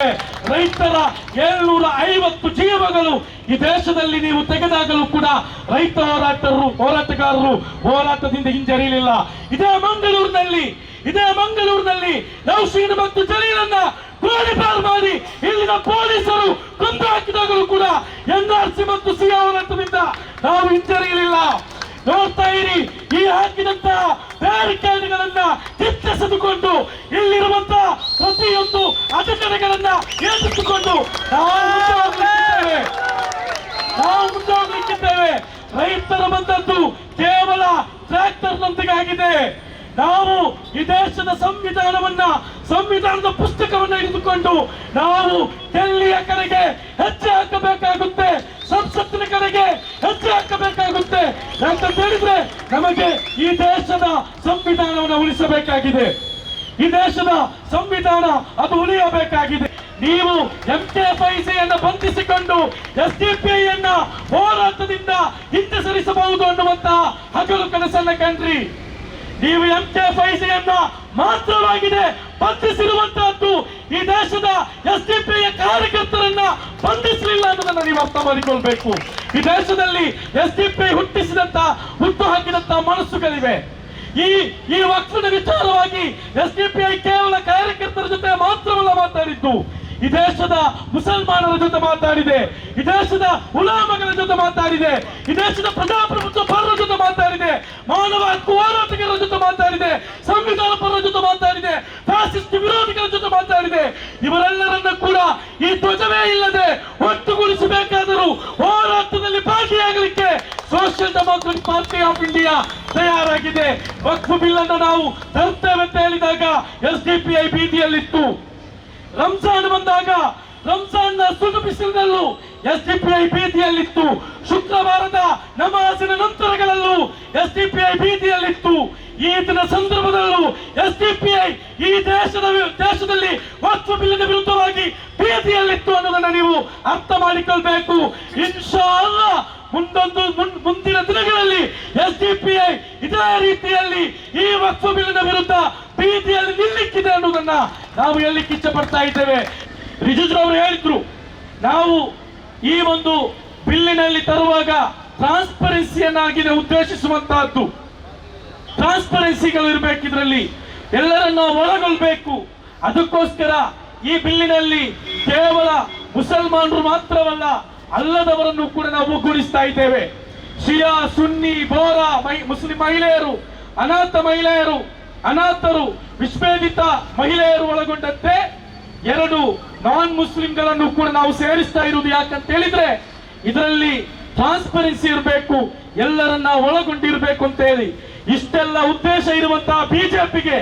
ರೈತರ 750 ಜೀವಗಳು ಈ ದೇಶದಲ್ಲಿ ನೀವು ತೆಗೆದಾಗಲೂ ಕೂಡ ರೈತ ಹೋರಾಟಗಾರರು ಹೋರಾಟದಿಂದ ಹಿಂಜರಿಯಲಿಲ್ಲ. ಇದೇ ಮಂಗಳೂರಿನಲ್ಲಿ ನೌಶೀನ್ ಮತ್ತು ಜಲೀಲನ್ನ ಗೋಲಿಬಾರ್ ಮಾಡಿ ಇಲ್ಲಿನ ಪೊಲೀಸರು ಕೊಂದು ಹಾಕಿದಾಗಲೂ ಕೂಡ NRC ಮತ್ತು ಸಿಎ ಹೋರಾಟದಿಂದ ನಾವು ಹಿಂಜರಿಯಲಿಲ್ಲ. ನೋಡ್ತಾ ಇರಿ, ಈ ಹಾಕಿದಂತಹ ಬ್ಯಾರಿಕೇಡ್ಗಳನ್ನ ಕಿತ್ತೆಸೆದುಕೊಂಡು ಇಲ್ಲಿರುವಂತಹ ಪ್ರತಿಯೊಂದು ಅಡೆತಡೆಗಳನ್ನ ಎದುರಿಸಿಕೊಂಡು ನಾವು ಮುಂದಾಗಲಿಕ್ಕಿದ್ದೇವೆ. ರೈತರ ಬಂದದ್ದು ಕೇವಲ ಟ್ರ್ಯಾಕ್ಟರ್ನೊಂದಿಗೆ ಆಗಿದೆ. ನಾವು ಈ ದೇಶದ ಸಂವಿಧಾನದ ಪುಸ್ತಕವನ್ನು ಹಿಡಿದುಕೊಂಡು ನಾವು ಡೆಲ್ಲಿಯ ಕಡೆಗೆ ಹೆಜ್ಜೆ ಹಾಕಬೇಕಾಗುತ್ತೆ, ಸಂಸತ್ತಿನ ಕಡೆಗೆ ಹೆಜ್ಜೆ ಹಾಕಬೇಕಾಗುತ್ತೆ. ಯಾಕಂತ ಹೇಳಿದ್ರೆ ನಮಗೆ ಈ ದೇಶದ ಸಂವಿಧಾನವನ್ನು ಉಳಿಸಬೇಕಾಗಿದೆ. ಈ ದೇಶದ ಸಂವಿಧಾನ ಅದು ಉಳಿಯಬೇಕಾಗಿದೆ. ನೀವು MK-5C ಬಂಧಿಸಿಕೊಂಡು SDPI ಹೋರಾಟದಿಂದ ಹಿಂದೆ ಸರಿಸಬಹುದು ಅನ್ನುವಂತಹ ಹಗಲು ಕನಸನ್ನ ಕಂಡ್ರಿ. ನೀವು MK-5C ಮಾತ್ರವಾಗಿದೆ ಬಂಧಿಸಿರುವಂತಹದ್ದು, ಈ ದೇಶದ SDPI ಕಾರ್ಯಕರ್ತರನ್ನ ಬಂಧಿಸಲಿಲ್ಲ ಅನ್ನೋದನ್ನ ನೀವು ಅರ್ಥ ಮಾಡಿಕೊಳ್ಬೇಕು. ಈ ದೇಶದಲ್ಲಿ SDPI ಹುಟ್ಟು ಹಾಕಿದಂತ ಮನಸ್ಸುಗಳಿವೆ. ಈ ವಕ್ಫಿನ ವಿಚಾರವಾಗಿ SDPI ಕೇವಲ ಕಾರ್ಯಕರ್ತರ ಜೊತೆ ಮಾತ್ರವಲ್ಲ ಮಾತಾಡಿದ್ದು, ಈ ದೇಶದ ಮುಸಲ್ಮಾನರ ಜೊತೆ ಮಾತಾಡಿದೆ, ಈ ದೇಶದ ಉಲಾಮಗಳ ಜೊತೆ ಮಾತಾಡಿದೆ, ಈ ದೇಶದ ಪ್ರಜಾಪ್ರಭುತ್ವ ಪರರ ಜೊತೆ ಮಾತಾಡಿದೆ, ಮಾನವ ಹಕ್ಕು ಹೋರಾಟಗಾರರ ಜೊತೆ ಮಾತಾಡಿದೆ, ಸಂವಿಧಾನ ಪರರ ಜೊತೆ ಮಾತಾಡಿದೆ, ಫ್ಯಾಸಿಸ್ಟ್ ವಿರೋಧಿಗಳ ಜೊತೆ ಮಾತಾಡಿದೆ. ಇವರೆಲ್ಲರನ್ನ ಕೂಡ ಈ ಧ್ವಜವೇ ಇಲ್ಲದೆ ಒಟ್ಟುಗೂಡಿಸಬೇಕಾದರೂ ಹೋರಾಟದಲ್ಲಿ ಭಾಗಿಯಾಗಲಿಕ್ಕೆ social democratic party of India ತಯಾರಾಗಿದೆ. ವಕ್ಫ್ ಬಿಲ್ ಅನ್ನು ನಾವು ತರ್ತೇವೆ ಅಂತ ಹೇಳಿದಾಗ SDPI ಬೀದಿಯಲ್ಲಿತ್ತು. ರಂಜಾನ್ ಬಂದಾಗ ರಂಜಾನ್ನ ಸುಡು ಬಿಸಿಲಿನಲ್ಲೂ SDPI ಬೀದಿಯಲ್ಲಿತ್ತು. ಶುಕ್ರವಾರದ ನಮಾಜಿನ ನಂತರಗಳಲ್ಲೂ SDPI ಬೀದಿಯಲ್ಲಿತ್ತು. ಈದಿನ ಸಂದರ್ಭದಲ್ಲೂ SDPI ಈ ದೇಶದಲ್ಲಿ ವಕ್ಫ್ ಬಿಲ್ಲಿನ ವಿರುದ್ಧವಾಗಿ ಬೀದಿಯಲ್ಲಿತ್ತು ಅನ್ನೋದನ್ನ ನೀವು ಅರ್ಥ ಮಾಡಿಕೊಳ್ಬೇಕು. ಇನ್ಶಾ ಅಲ್ಲಾಹ್ ಮುಂದಿನ ದಿನಗಳಲ್ಲಿ SDPI ಇದೇ ರೀತಿಯಲ್ಲಿ ಈ ವಕ್ಫ್ ಬಿಲ್ಲಿನ ವಿರುದ್ಧ ಬೀದಿಯಲ್ಲಿ ನಿಲ್ಲಿಕ್ಕಿದೆ ಅನ್ನೋದನ್ನ ನಾವು ಹೇಳಲಿಕ್ಕೆ ಇಚ್ಛೆ ಪಡ್ತಾ ಇದ್ದೇವೆ. ರಿಜಿಜು ಅವರು ಹೇಳಿದ್ರು, ನಾವು ಈ ಒಂದು ಬಿಲ್ಲಿನಲ್ಲಿ ತರುವಾಗ ಟ್ರಾನ್ಸ್ಪರೆನ್ಸಿಯನ್ನಾಗಿ ಉದ್ದೇಶಿಸುವಂತಹದ್ದು. ಟ್ರಾನ್ಸ್ಪರೆನ್ಸಿಗಳು ಇರಬೇಕು, ಇದರಲ್ಲಿ ಎಲ್ಲರನ್ನ ಒಳಗೊಳ್ಬೇಕು. ಅದಕ್ಕೋಸ್ಕರ ಈ ಬಿಲ್ಲಿನಲ್ಲಿ ಕೇವಲ ಮುಸಲ್ಮಾನರು ಮಾತ್ರವಲ್ಲ, ಅಲ್ಲದವರನ್ನು ಕೂಡ ನಾವು ಒಗ್ಗೂಡಿಸ್ತಾ ಇದ್ದೇವೆ. ಶಿಯಾ, ಸುನ್ನಿ, ಬೋರಾ, ಮುಸ್ಲಿಂ ಮಹಿಳೆಯರು, ಅನಾಥರು, ವಿಶ್ವೇದಿತ ಮಹಿಳೆಯರು ಒಳಗೊಂಡಂತೆ 2 ನಾನ್ ಮುಸ್ಲಿಂಗಳನ್ನು ಕೂಡ ನಾವು ಸೇರಿಸ್ತಾ ಇರುವುದು. ಯಾಕಂತ ಹೇಳಿದ್ರೆ ಇದರಲ್ಲಿ ಟ್ರಾನ್ಸ್ಪರೆನ್ಸಿ ಇರಬೇಕು, ಎಲ್ಲರನ್ನ ಒಳಗೊಂಡಿರ್ಬೇಕು ಅಂತ ಹೇಳಿ. ಇಷ್ಟೆಲ್ಲ ಉದ್ದೇಶ ಇರುವಂತಹ ಬಿಜೆಪಿಗೆ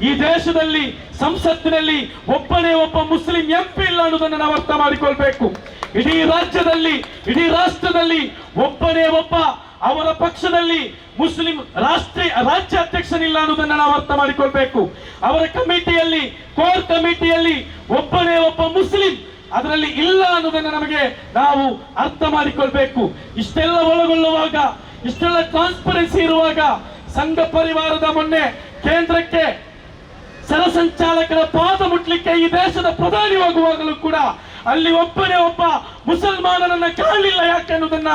ಈ ದೇಶದಲ್ಲಿ ಸಂಸತ್ತಿನಲ್ಲಿ ಒಬ್ಬ ಮುಸ್ಲಿಂ MP ಇಲ್ಲ ಅನ್ನೋದನ್ನು ನಾವು ಅರ್ಥ ಮಾಡಿಕೊಳ್ಬೇಕು. ಇಡೀ ರಾಷ್ಟ್ರದಲ್ಲಿ ಒಬ್ಬ ಅವರ ಪಕ್ಷದಲ್ಲಿ ಮುಸ್ಲಿಂ ರಾಜ್ಯಾಧ್ಯಕ್ಷನಿಲ್ಲ ಅನ್ನೋದನ್ನ ನಾವು ಅರ್ಥ ಮಾಡಿಕೊಳ್ಬೇಕು. ಅವರ ಕಮಿಟಿಯಲ್ಲಿ, ಕೋರ್ ಕಮಿಟಿಯಲ್ಲಿ ಒಬ್ಬ ಮುಸ್ಲಿಂ ಅದರಲ್ಲಿ ಇಲ್ಲ ಅನ್ನೋದನ್ನ ನಮಗೆ ನಾವು ಅರ್ಥ ಮಾಡಿಕೊಳ್ಬೇಕು. ಇಷ್ಟೆಲ್ಲ ಒಳಗೊಳ್ಳುವಾಗ, ಇಷ್ಟೆಲ್ಲ ಟ್ರಾನ್ಸ್ಪರೆನ್ಸಿ ಇರುವಾಗ, ಸಂಘ ಪರಿವಾರದ ಮೊನ್ನೆ ಕೇಂದ್ರಕ್ಕೆ ಸರಸಂಚಾಲಕರ ಪಾದ ಮುಟ್ಲಿಕ್ಕೆ ಈ ದೇಶದ ಪ್ರಧಾನಿ ಹೋಗುವಾಗಲೂ ಕೂಡ ಅಲ್ಲಿ ಒಬ್ಬ ಮುಸಲ್ಮಾನರನ್ನ ಕಾಣಲಿಲ್ಲ. ಯಾಕೆ ಅನ್ನೋದನ್ನ